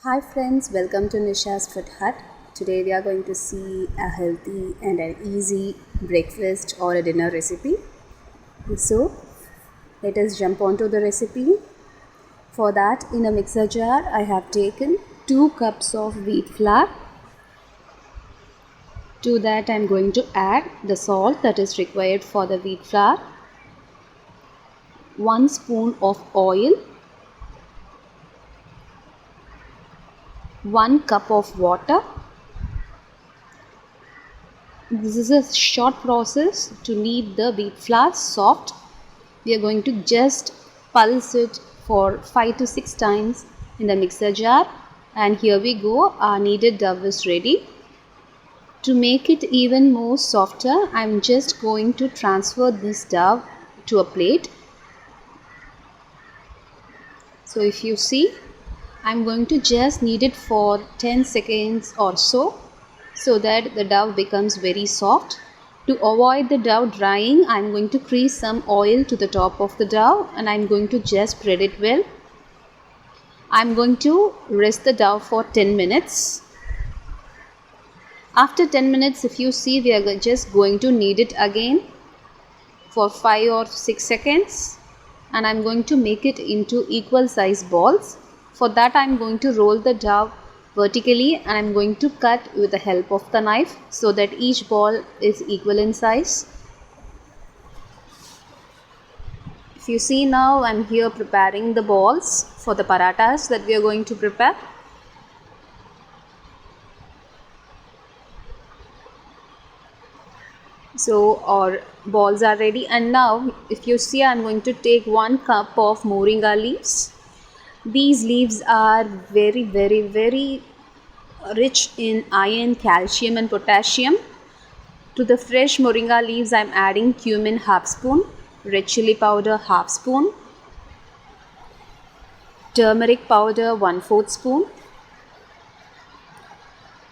Hi friends, welcome to Nisha's Food Hut. Today we are going to see a healthy and an easy breakfast or a dinner recipe. So let us jump onto the recipe. For that, in a mixer jar I have taken 2 cups of wheat flour. To that I am going to add the salt that is required for the wheat flour, 1 spoon of oil, 1 cup of water. This is a short process to knead the wheat flour soft. We are going to just pulse it for 5 to 6 times in the mixer jar, and here we go, our kneaded dough is ready. To make it even more softer, I am just going to transfer this dough to a plate. So if you see, I am going to just knead it for 10 seconds or so that the dough becomes very soft. To avoid the dough drying, I am going to grease some oil to the top of the dough and I am going to just spread it well. I am going to rest the dough for 10 minutes. After 10 minutes, if you see, we are just going to knead it again for 5 or 6 seconds, and I am going to make it into equal size balls. For that I am going to roll the dough vertically and I am going to cut with the help of the knife so that each ball is equal in size. If you see now, I am here preparing the balls for the parathas that we are going to prepare. So our balls are ready, and now if you see, I am going to take 1 cup of Moringa leaves. These leaves are very rich in iron, calcium and potassium. To the fresh Moringa leaves I am adding Cumin half spoon, red chilli powder half spoon, Turmeric powder 1/4 spoon,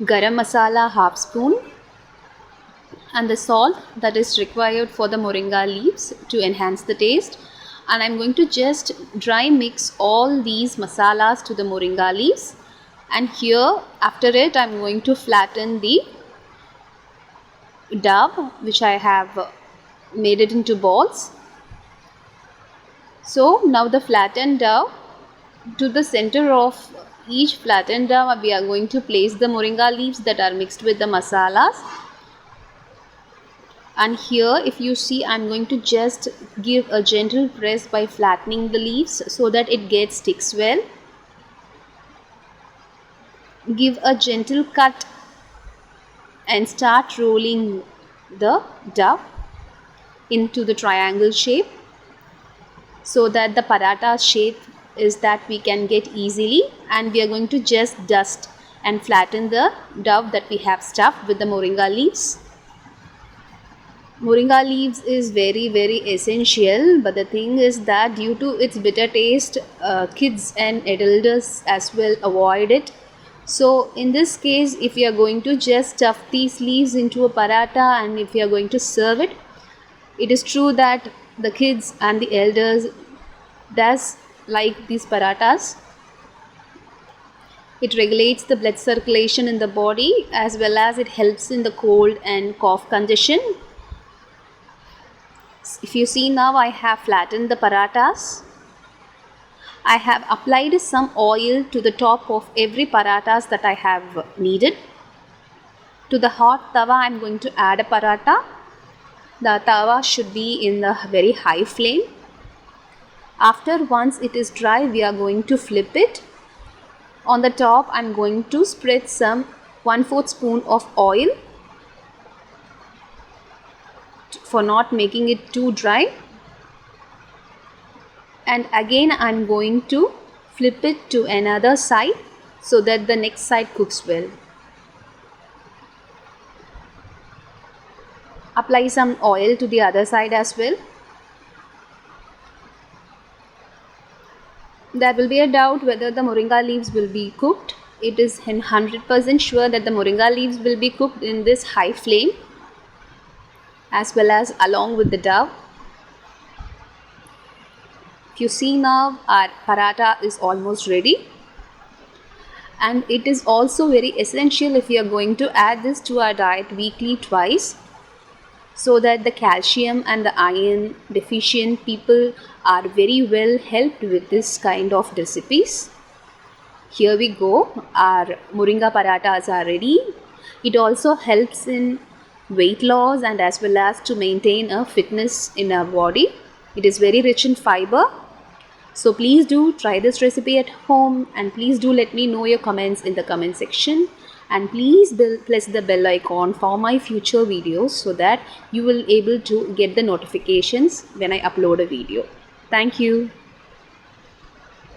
Garam Masala half spoon, and the salt that is required for the Moringa leaves to enhance the taste. And I am going to just dry mix all these masalas to the Moringa leaves, and here after it I am going to flatten the dough which I have made it into balls. So now the flattened dough, to the center of each flattened dough we are going to place the Moringa leaves that are mixed with the masalas. And here if you see, I am going to just give a gentle press by flattening the leaves so that it sticks well. Give a gentle cut and start rolling the dough into the triangle shape so that the paratha shape is that we can get easily. And we are going to just dust and flatten the dough that we have stuffed with the Moringa leaves. Moringa leaves is very essential, but the thing is that due to its bitter taste, kids and adults as well avoid it. So in this case, if you are going to just stuff these leaves into a paratha and if you are going to serve it, it is true that the kids and the elders does like these parathas. It regulates the blood circulation in the body as well as it helps in the cold and cough congestion. If you see now, I have flattened the parathas. I have applied some oil to the top of every parathas that I have kneaded. To the hot tawa I am going to add a paratha. The tawa should be in the very high flame. Once it is dry, we are going to flip it. On the top I am going to spread some 1/4 spoon of oil for not making it too dry, and again I am going to flip it to another side so that the next side cooks well. Apply some oil to the other side as well. There will be a doubt whether the Moringa leaves will be cooked. It is 100% sure that the Moringa leaves will be cooked in this high flame as well as along with the dough. If you see now, our paratha is almost ready. and it is also very essential if we are going to add this to our diet weekly twice, so that the calcium and the iron deficient people are very well helped with this kind of recipes. Here we go, our moringa parathas are ready. It also helps in weight loss and as well as to maintain a fitness in our body. It is very rich in fiber. So please do try this recipe at home, and please do let me know your comments in the comment section, and please press the bell icon for my future videos so that you will able to get the notifications when I upload a video. Thank you.